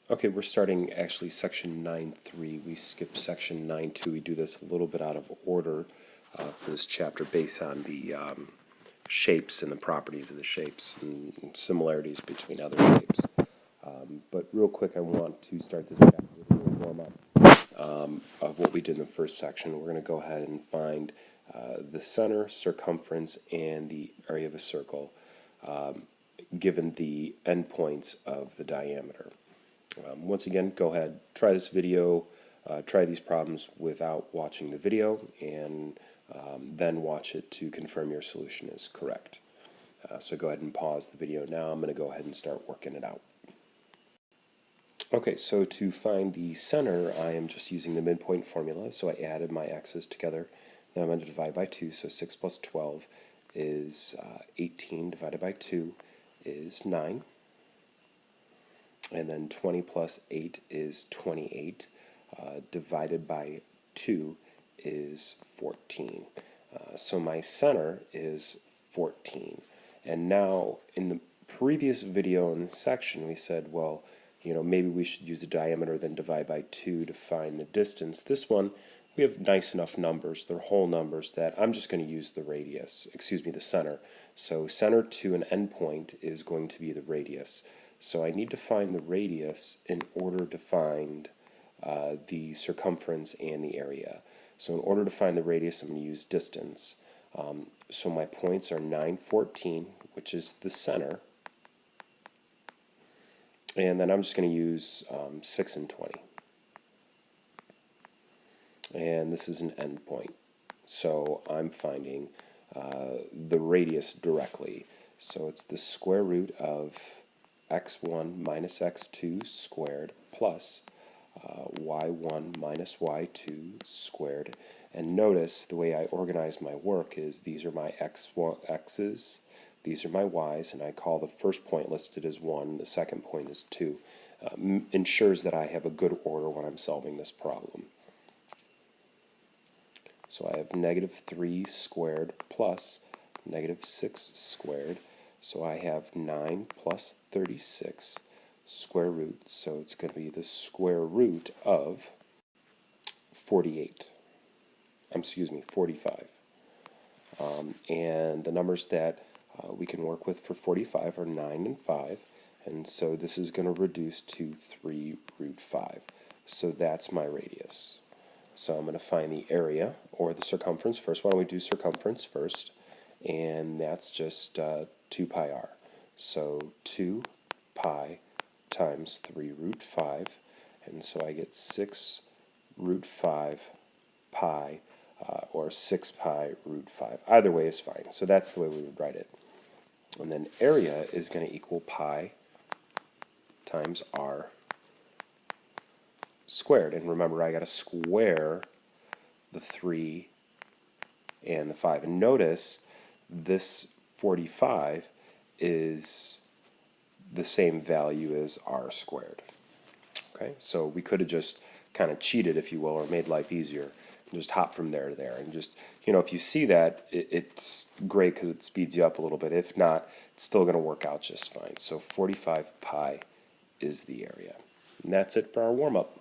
Okay, we're starting actually section 9.3. We skipped section 9.2. We do this a little bit out of order for this chapter based on the shapes and the properties of the shapes and similarities between other shapes. But real quick, I want to start this chapter with a little warm-up of what we did in the first section. We're going to go ahead and find the center, circumference, and the area of a circle given the endpoints of the diameter. Once again, go ahead, try this video, try these problems without watching the video, and then watch it to confirm your solution is correct. So go ahead and pause the video now. I'm going to go ahead and start working it out. Okay, so to find the center, I am just using the midpoint formula. So I added my x's together. Then I'm going to divide by 2. So 6 plus 12 is 18 divided by 2 is 9. And then 20 plus 8 is 28. Divided by 2 is 14. So my center is 14. And now in the previous video in this section we said, well, you know, maybe we should use the diameter then divide by 2 to find the distance. This one, we have nice enough numbers, they're whole numbers, that I'm just going to use the radius, the center. So center to an endpoint is going to be the radius. So I need to find the radius in order to find the circumference and the area. So in order to find the radius, I'm going to use distance. So my points are 9, 14, which is the center. And then I'm just going to use 6 and 20. And this is an endpoint. So I'm finding the radius directly. So it's the square root of x1 minus x2 squared plus y1 minus y2 squared. And notice the way I organize my work is these are my x's, these are my y's, and I call the first point listed as 1, the second point is 2. Ensures that I have a good order when I'm solving this problem. So I have negative 3 squared plus negative 6 squared. So I have 9 plus 36 square root. So it's going to be the square root of 45. And the numbers that we can work with for 45 are 9 and 5. And so this is going to reduce to 3 root 5. So that's my radius. So I'm going to find the area, or the circumference first. Why don't we do circumference first? And that's just 2 pi r. So 2 pi times 3 root 5. And so I get 6 root 5 pi, or 6 pi root 5. Either way is fine. So that's the way we would write it. And then area is going to equal pi times r squared. And remember, I got to square the 3 and the 5. And notice this 45 is the same value as r squared. Okay, so we could have just kind of cheated, if you will, or made life easier, and just hop from there to there. And just, you know, if you see that, it's great because it speeds you up a little bit. If not, it's still going to work out just fine. So 45 pi is the area. And that's it for our warm-up.